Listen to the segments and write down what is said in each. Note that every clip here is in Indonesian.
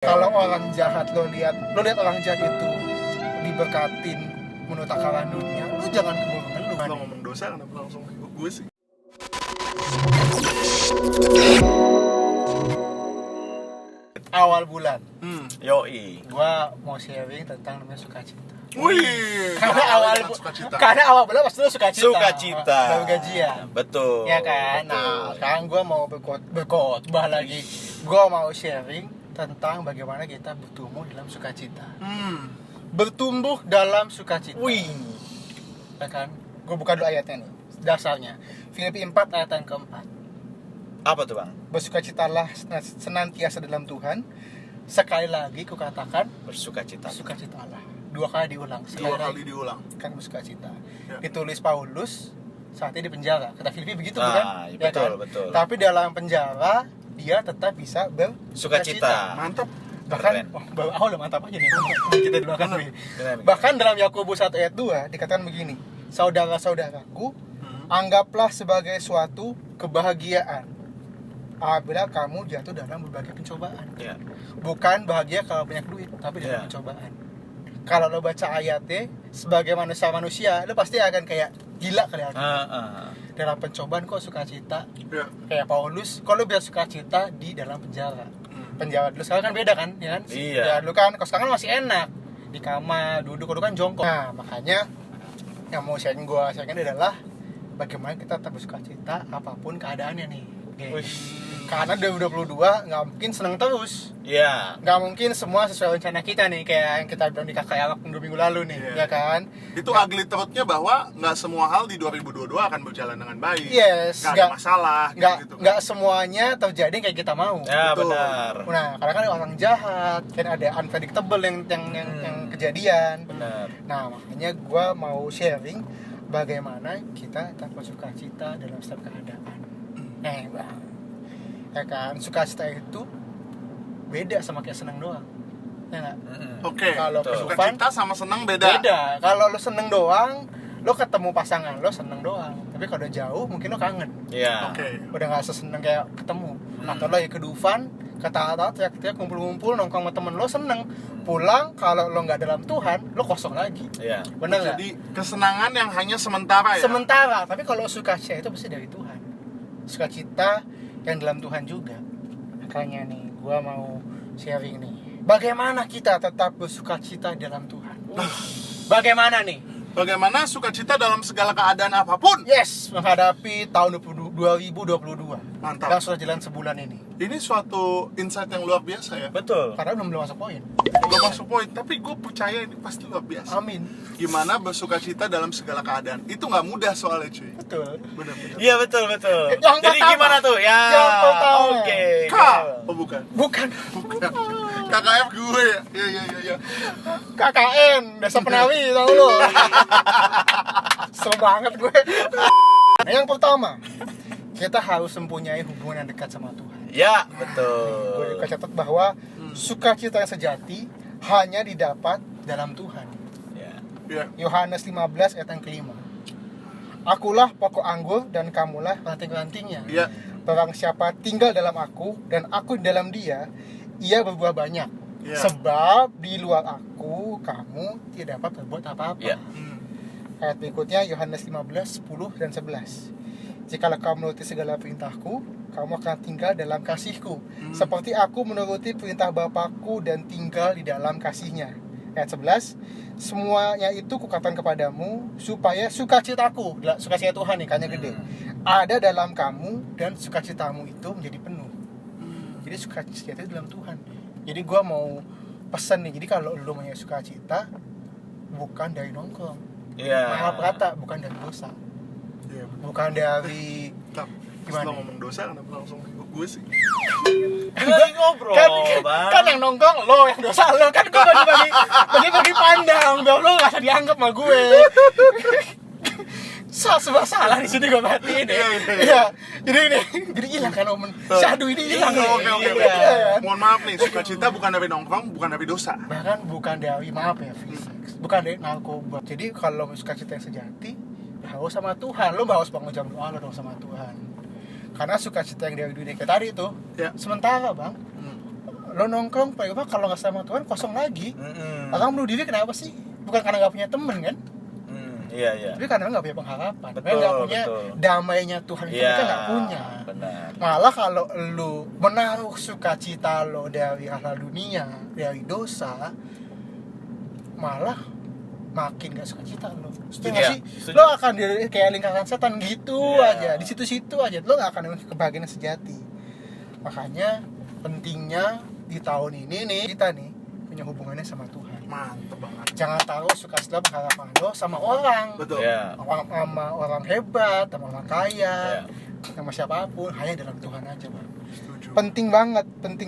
Kalau orang jahat lo lihat orang jahat itu diberkatin menurut takaran dunia, lo jangan ngeluh. Kalau ngomong dosa kenapa langsung gue sih? Awal bulan, Yoi. gua mau sharing tentang namanya sukacita. Wih, Karena awal bulan pasti lo sukacita. Sukacita. Baru gajian. Betul. Ya kan? Betul. Nah, sekarang gua mau berkhotbah lagi. Gua mau sharing tentang bagaimana kita bertumbuh dalam sukacita. Bertumbuh dalam sukacita. Wih. Ya kan? Gue buka dulu ayatnya nih. Dasarnya. Filipi 4 ayat yang keempat. Apa tuh, Bang? Bersukacitalah senantiasa dalam Tuhan. Sekali lagi kukatakan Bersukacita. bersukacitalah. 2 kali diulang. Dua kali diulang. Kan bersukacita. Ya. Ditulis Paulus saat ini di penjara. Kata Filipi begitu Ah, bukan? ya betul, kan? betul. Tapi dalam penjara dia tetap bisa bersukacita. Mantap. Bahkan awal mantap aja nih kita doakan nih. Benar. Bahkan dalam Yakobus 1 ayat 2 dikatakan begini, saudara-saudaraku, anggaplah sebagai suatu kebahagiaan apabila kamu jatuh dalam berbagai pencobaan. Ya. Bukan bahagia kalau banyak duit, tapi dalam Ya. pencobaan. Kalau lo baca ayatnya sebagai manusia, lo pasti akan kayak gila kali ya. Dalam pencobaan kok sukacita. Ya. Kayak Paulus, kalau biar sukacita di dalam penjara. Penjara dulu sekarang kan beda kan, ya kan? Iya. Ya, dulu kan, kalau sekarang masih enak di kamar, duduk kan jongkok. Nah, makanya yang mau sharing adalah bagaimana kita tetap bersukacita apapun keadaannya nih, guys. Karena 2022 nggak mungkin senang terus. Iya. Nggak mungkin semua sesuai rencana kita nih, kayak yang kita bilang di KKL 2 minggu lalu nih, Iya. ya kan? Itu ugly truth-nya bahwa nggak semua hal di 2022 akan berjalan dengan baik. Yes, Nggak ada masalah. Gitu. nggak semuanya terjadi kayak kita mau. Ya, Betul. benar. Nah, karena kan ada orang jahat, kan ada unpredictable yang kejadian. Benar. Nah, makanya gue mau sharing bagaimana kita tetap bersukacita dalam setiap keadaan. Bang, ya kan, sukacita itu beda sama kayak seneng doang, ya nggak? Oke. Kalau betul. kehidupan Sukacita sama senang beda. Kalau lo seneng doang, lo ketemu pasangan lo seneng doang. Tapi kalau udah jauh, mungkin lo kangen. Iya. Oke. Udah nggak seseneng kayak ketemu. Atau lo ya ke Dufan, kata-kata teriak-teriak kumpul-kumpul nongkrong sama temen lo seneng. Pulang kalau lo nggak dalam Tuhan, lo kosong lagi. Iya. Bener nggak? Jadi kesenangan yang hanya sementara ya. Sementara, tapi kalau sukacita itu pasti dari Tuhan. Sukacita yang dalam Tuhan juga. Makanya nih, gua mau sharing nih. Bagaimana kita tetap bersukacita dalam Tuhan? Bagaimana nih? Bagaimana sukacita dalam segala keadaan apapun. Yes, menghadapi tahun 2022. Mantap. Dan sudah jalan sebulan ini. Ini suatu insight yang luar biasa ya. Betul. Karena belum masuk poin. Belum masuk poin, tapi gue percaya ini pasti luar biasa. Amin. Gimana bersukacita dalam segala keadaan. Itu nggak mudah soalnya cuy. Betul. Bener-bener. Iya, betul. Yang Jadi pertama. gimana tuh? Ya. Yang pertama. Oke. K. Oh bukan. Bukan KKF gue ya. Iya. KKN, Desa Penawi, tau lu. Seru banget gue. Nah, yang pertama, kita harus mempunyai hubungan yang dekat sama Tuhan. Ya, Gue betul. juga catat bahwa sukacita yang sejati hanya didapat dalam Tuhan. Ya. Iya. Yohanes 15 ayat yang kelima. Akulah pokok anggur dan kamulah ranting-rantingnya. Iya. Barang siapa tinggal dalam aku dan aku di dalam dia, ia berbuah banyak. Iya. Sebab di luar aku, kamu tidak dapat berbuat apa-apa. Iya. Ayat berikutnya Yohanes 15, 10 dan 11. Jikalau kamu menuruti segala perintahku, kamu akan tinggal dalam kasihku. Seperti aku menuruti perintah Bapakku dan tinggal di dalam kasihnya. Ayat 11. Semuanya itu kukatakan kepadamu supaya sukacitaku, sukacita Tuhan nih, kayaknya gede, ada dalam kamu dan sukacitamu itu menjadi penuh. Jadi sukacita itu dalam Tuhan. Jadi gue mau pesan nih, jadi kalau lu punya sukacita bukan dari nongkrong. Iya. Maaf kata, bukan dari dosa. Iya. Bukan dari Gimana? Setelah ngomong dosa kenapa langsung gue sih? Lagi ngobrol, Bang. kan yang nongkrong lo, yang dosa lo. Kan gue bagi pandang, biar lo gak usah dianggap sama gue. Sebuah salah di sini gue perhatiin deh. Iya. Jadi hilang kan omen. Syahdu ini hilang. Oke. Iya. Mohon maaf nih, sukacita bukan dari nongkrong, bukan dari dosa. Bahkan bukan dari, maaf ya, fisik. Bukan dari narkoba. Jadi kalau sukacita yang sejati, harus sama Tuhan. Lo harus bangun jam doa lo dong sama Tuhan. Karena sukacita yang dari dunia kayak tadi itu Ya. sementara, Bang. lo nongkrong paling apa kalau nggak sama Tuhan kosong lagi. Orang bunuh diri kenapa sih? Bukan karena nggak punya temen kan? Iya. Tapi karena nggak punya pengharapan, Betul, nggak punya betul. damainya Tuhan itu Iya, kan nggak punya. benar. Malah kalau lu menaruh sukacita lo dari hal dunia, dari dosa, malah makin gak sukacita lo. Setuju Iya, sih? setuju. Lo akan kayak lingkaran setan gitu Iya. aja, di situ-situ aja. Lo gak akan menemukan kebahagiaan yang sejati. Makanya pentingnya di tahun ini nih kita nih punya hubungannya sama Tuhan. Mantep banget. Jangan taruh sukacita pengharapan lo sama orang. Betul. Iya. Sama orang hebat, sama orang kaya, Iya. sama siapapun, hanya dalam Tuhan aja, Bang. Setuju. Penting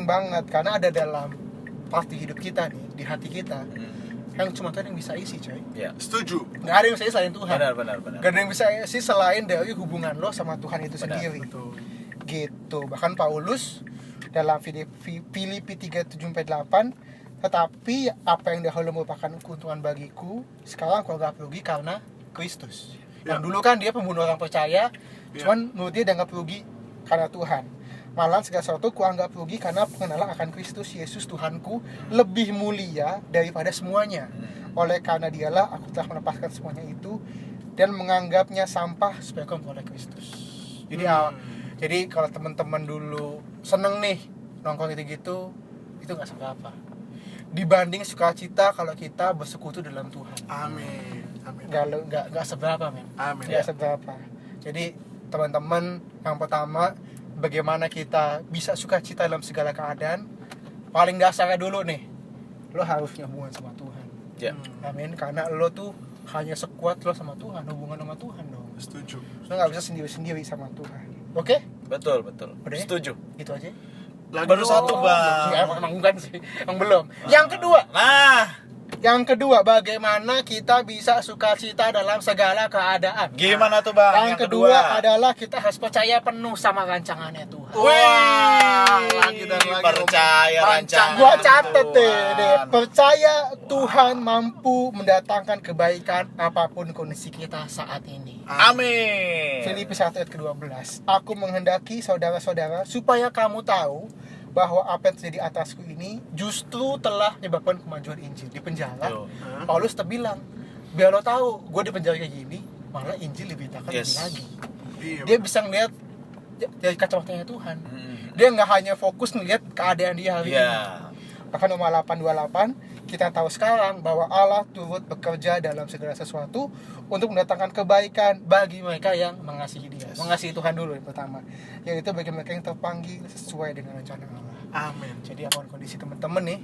banget karena ada dalam pasti hidup kita nih, di hati kita yang cuma Tuhan yang bisa isi, coy. Iya. Setuju. Nggak ada yang bisa isi selain Tuhan. Benar. Nggak ada yang bisa isi selain dari hubungan lo sama Tuhan itu Benar, sendiri. Betul. Gitu. Bahkan Paulus dalam Filipi 3:7-8, tetapi apa yang dahulu merupakan keuntungan bagiku, sekarang aku anggap rugi karena Kristus. Ya. Yang dulu kan dia pembunuh orang percaya, Ya. cuman menurut dia dianggap rugi karena Tuhan. Malah segala sesuatu ku anggap rugi karena pengenalan akan Kristus Yesus Tuhanku lebih mulia daripada semuanya. Oleh karena dialah aku telah melepaskan semuanya itu dan menganggapnya sampah supaya aku memperoleh Kristus. Jadi jadi kalau teman-teman dulu seneng nih nongkrong gitu-gitu, itu nggak seberapa. Dibanding sukacita kalau kita bersekutu dalam Tuhan. Amin. Nggak seberapa, men. Amin. Nggak seberapa. Jadi teman-teman, yang pertama, bagaimana kita bisa sukacita dalam segala keadaan? Paling dasarnya dulu nih, lo harus punya hubungan sama Tuhan. Iya. Amin. Karena lo tuh hanya sekuat lo sama Tuhan, hubungan sama Tuhan dong. Setuju. Lo nggak bisa sendiri-sendiri sama Tuhan. Oke? Betul. Udah ya? Setuju. Gitu aja. Baru satu, Bang. Ya, emang bukan sih, emang belum. Yang kedua, bagaimana kita bisa sukacita dalam segala keadaan? Gimana tuh, Bang? Yang kedua adalah kita harus percaya penuh sama rancangannya Tuhan. Wah, lagi dan lagi percaya rancangan. Gua catet Tuhan. deh. Percaya Tuhan mampu mendatangkan kebaikan apapun kondisi kita saat ini. Amin. Filipi 1 ayat ke-12. Aku menghendaki saudara-saudara supaya kamu tahu bahwa apa yang terjadi atasku ini justru telah menyebabkan kemajuan Injil. Di penjara, Yo. Paulus terbilang, biar lo tahu, gue di penjara kayak gini, malah Injil diberitakan Yes. lebih lagi. Iya, Dia bisa ngeliat dari kacamatanya Tuhan. Hmm. Dia nggak hanya fokus ngeliat keadaan dia hari ini. Iya. Bahkan Roma 8:28, kita tahu sekarang bahwa Allah turut bekerja dalam segala sesuatu untuk mendatangkan kebaikan bagi mereka yang mengasihi Dia. Yes. Mengasihi Tuhan dulu yang pertama. Yaitu bagi mereka yang terpanggil sesuai dengan rencana Allah. Amin. Jadi apapun kondisi teman-teman nih,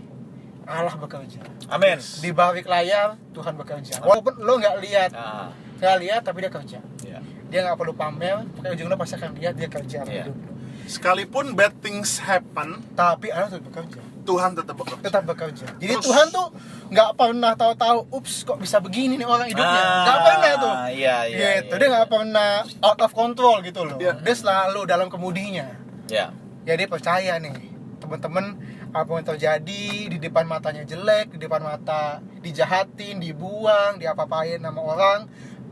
Allah bekerja. Amin. Di balik layar Tuhan bekerja. Walaupun lo nggak lihat, Ah, tapi dia kerja. iya. Dia nggak perlu pamer, pokoknya ujungnya pasti akan lihat dia kerja Iya. hidup lo. Sekalipun bad things happen, Tapi Allah tetap bekerja. Tuhan tetap bekerja. Tetap bekerja. Jadi Terus- Tuhan tuh nggak pernah tahu-tahu, ups kok bisa begini nih orang hidupnya. Nggak pernah tuh. Iya. Gitu. Dia nggak pernah out of control gitu loh. Iya. Dia selalu dalam kemudinya. Iya. Jadi percaya nih, teman-teman, apa yang terjadi di depan matanya jelek, di depan mata dijahatin, dibuang, diapa-apain sama orang,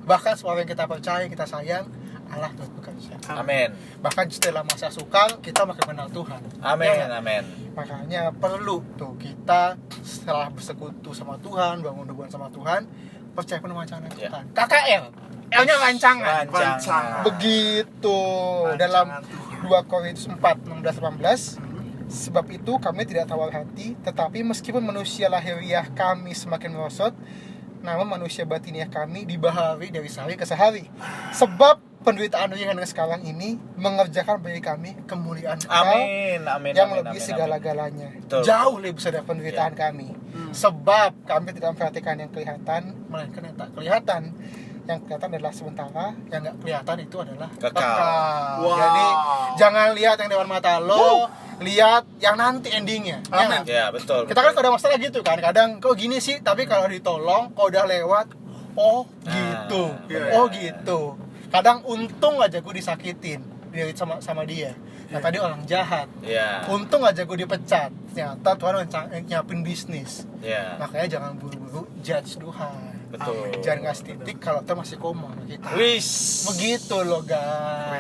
bahkan semua yang kita percaya, kita sayang, Allah terus bekerja. Amin. Bahkan setelah masa sukar, kita makin mengenal Tuhan. Amin. Ya nggak? Amin. Makanya perlu tuh kita setelah bersekutu sama Tuhan, bangun hubungan sama Tuhan, percaya penuh rancangan Ya. Tuhan. KKR, L-nya rancangan. Rancangan. Begitu Rancangan dalam Tuhan. 2 Korintus 4:16-18. Sebab itu kami tidak tawar hati, tetapi meskipun manusia lahiriah kami semakin merosot, namun manusia batiniah kami dibaharui dari sehari ke sehari. Sebab penderitaan yang ada sekarang ini mengerjakan bagi kami kemuliaan Allah Amin. Amin. yang amin, lebih amin, segala-galanya. Betul. Jauh lebih besar dari penderitaan kami. Hmm. Sebab kami tidak memperhatikan yang kelihatan, melainkan yang tak kelihatan. Yang kelihatan adalah sementara, yang nggak kelihatan itu adalah Kekal. Wow. Jadi jangan lihat yang depan mata lo, lihat yang nanti endingnya. Ya Amin. nggak? Ya, betul. Kita kan ada masalah gitu kan, kadang kok gini sih, tapi kalau ditolong, kok udah lewat, oh gitu, Iya. oh gitu. Kadang untung aja gue disakitin sama dia. Nah tadi orang jahat. Ya. Untung aja gue dipecat. Ternyata Tuhan nyiapin bisnis. Ya. Makanya jangan buru-buru judge Tuhan. Betul. Jangan ngasih titik kalau Tuhan masih koma sama kita. Wis. Begitu loh Keren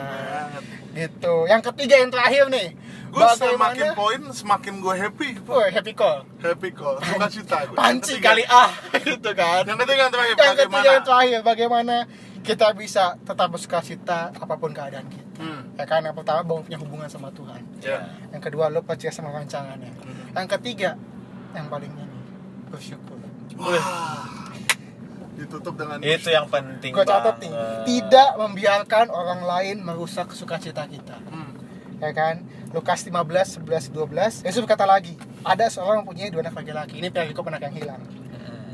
guys. banget. Gitu. Yang ketiga yang terakhir nih, Gue semakin poin semakin gue happy. Happy call. Happy kok, suka cita gue. Panci Yang ketiga. kali gitu kan. Yang ketiga yang terakhir, Yang ketiga bagaimana? yang terakhir, bagaimana kita bisa tetap bersuka cita apapun keadaan kita. Ya kan, yang pertama bangun punya hubungan sama Tuhan. Ya. Yang kedua lo percaya sama rancangannya. Yang ketiga, yang paling ini, bersyukur. Wah. Ditutup dengan Itu yang penting Gue catat nih, banget. tidak membiarkan orang lain merusak sukacita kita. Ya kan, Lukas 15, 11, 12. Yesus berkata lagi, ada seorang mempunyai 2 anak laki-laki. Ini perikop anak yang hilang.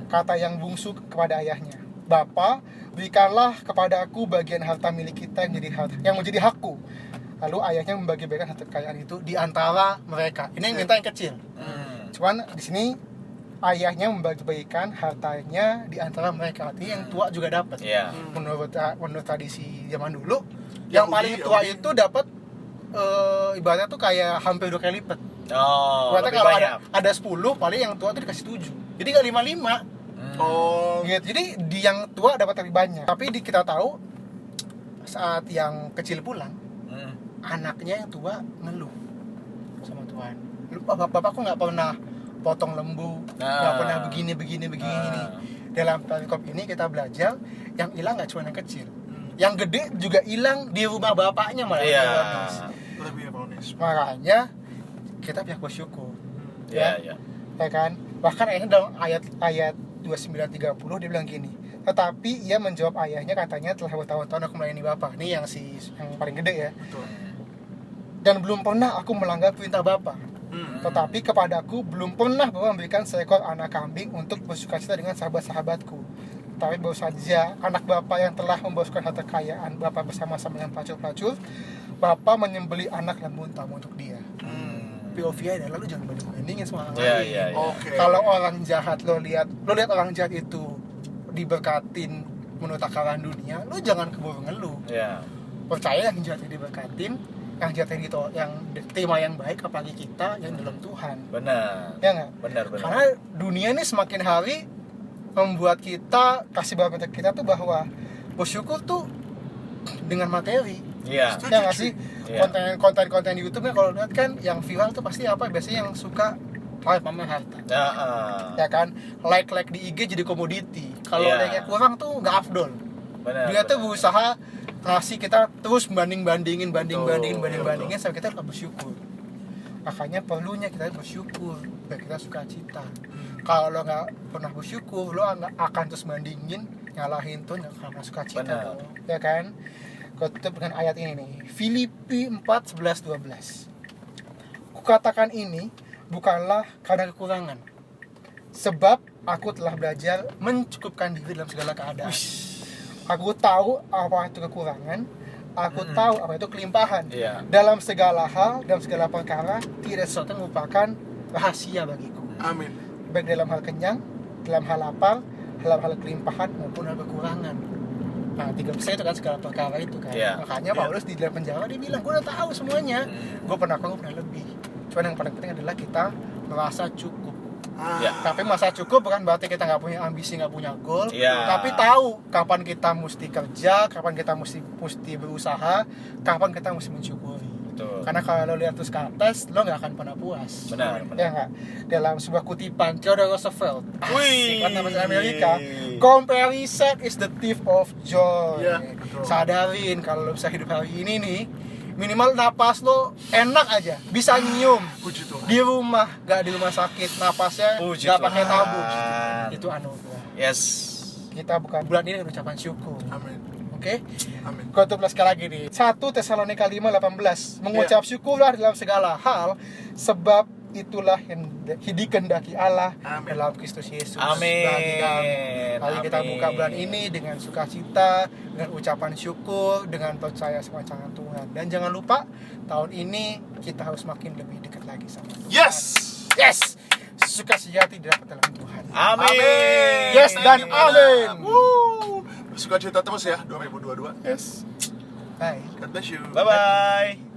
Kata yang bungsu kepada ayahnya, Bapa, berikanlah kepada aku bagian harta milik kita yang menjadi hakku. Lalu ayahnya membagi-bagikan harta kekayaan itu di antara mereka. Ini yang minta yang kecil. Cuman di sini ayahnya membagi-bagikan hartanya di antara mereka. Artinya yang tua juga dapat. Iya. Menurut tradisi zaman dulu, yang paling tua Yahudi. itu dapat ibaratnya tuh kayak hampir 2 kali lipat. Oh, Berarti lebih kalau banyak. ada 10, paling yang tua tuh dikasih 7. Jadi nggak 55. Oh, Gitu. Jadi di yang tua dapat lebih banyak. Tapi kita tahu saat yang kecil pulang, anaknya yang tua ngeluh sama Tuhan. Bapakku nggak pernah potong lembu, nggak pernah begini. Dalam perikop ini kita belajar yang hilang nggak cuma yang kecil, yang gede juga hilang di rumah bapaknya malah. Iya. lebih ironis. Makanya kita pihak bersyukur. Iya. Ya kan? Bahkan ayahnya dalam ayat 29:30 dia bilang gini, tetapi ia menjawab ayahnya, katanya telah bertahun-tahun aku melayani Bapa. Ini yang paling gede ya. Betul. Dan belum pernah aku melanggar perintah Bapa. Tetapi kepadaku belum pernah Bapa memberikan seekor anak kambing untuk bersukacita dengan sahabat-sahabatku. Tapi baru saja anak Bapa yang telah memboskan harta kekayaan Bapa bersama-sama dengan pelacur-pelacur, Bapa menyembeli anak lembu tamu untuk dia. POV adalah lu jangan banding-bandingin sama orang lain. Iya. Oke. Kalau orang jahat lo lihat orang jahat itu diberkatin menurut takaran dunia, lo jangan keburu ngeluh. Iya. Percaya yang jahat diberkatin, yang jahat yang terima yang baik, apalagi kita yang dalam Tuhan. Benar. Ya nggak? Benar. Karena dunia ini semakin hari membuat kita kasih barometer kita tuh bahwa bersyukur tuh dengan materi. Iya. Setuju, Ya nggak sih? Iya. Konten di YouTube kalau lihat kan yang viral tuh pasti apa? Biasanya yang suka pamer harta. Ya kan? Like di IG jadi komoditi. Kalau Iya. like-nya kurang tuh nggak afdol. Benar. Dia tuh berusaha ngasih kita terus bandingin Betul. sampai kita nggak bersyukur. Makanya perlunya kita bersyukur biar kita suka cita. Kalau lo nggak pernah bersyukur, lo akan terus bandingin, nyalahin tuh nggak akan suka cita. Benar. Ya kan? Gue tutup dengan ayat ini nih, Filipi 4:11-12. Kukatakan ini bukanlah karena kekurangan, sebab aku telah belajar mencukupkan diri dalam segala keadaan. Aku tahu apa itu kekurangan, aku tahu apa itu kelimpahan. Iya. Dalam segala hal, dalam segala perkara, tidak sesuatu yang merupakan rahasia bagiku. Amin. Baik dalam hal kenyang, dalam hal lapar, dalam hal kelimpahan maupun hal kekurangan. Nah, 3% itu kan segala perkara itu kan. Iya. Makanya Paulus di dalam penjara dia bilang, gue udah tahu semuanya. Gue pernah kurang, gue pernah lebih. Cuman yang paling penting adalah kita merasa cukup. Iya. Tapi masa cukup bukan berarti kita nggak punya ambisi, nggak punya goal. Iya. Tapi tahu kapan kita mesti kerja, kapan kita mesti berusaha, kapan kita mesti mensyukuri. Betul. Karena kalau lo lihat terus ke atas, lo nggak akan pernah puas. Benar. Ya nggak? Dalam sebuah kutipan Theodore Roosevelt, Wih. kan bahasa Amerika, comparison is the thief of joy. Iya, betul. Sadarin kalau lo bisa hidup hari ini nih, minimal napas lo enak aja, bisa nyium. Puji Tuhan. Di rumah, gak di rumah sakit, napasnya Puji gak pakai Tuhan. tabung. Itu anugerah. Yes. Kita bukan bulan ini ucapan syukur. Amin. Oke? Amin. Gue tulis sekali lagi nih. 1 Tesalonika 5:18. Mengucap syukurlah dalam segala hal, sebab itulah yang dikehendaki Allah Amin. dalam Kristus Yesus. Amin. Bagi kami. Mari kita Amin. buka bulan ini dengan sukacita, dengan ucapan syukur, dengan percaya sama tangan Tuhan. Dan jangan lupa, tahun ini kita harus makin lebih dekat lagi sama Tuhan. Yes. Yes! Suka sejati didapat dalam Tuhan. Amin. Yes dan amin. Woo. Bersuka cita terus ya 2022. Yes. Bye. God bless you. Bye bye.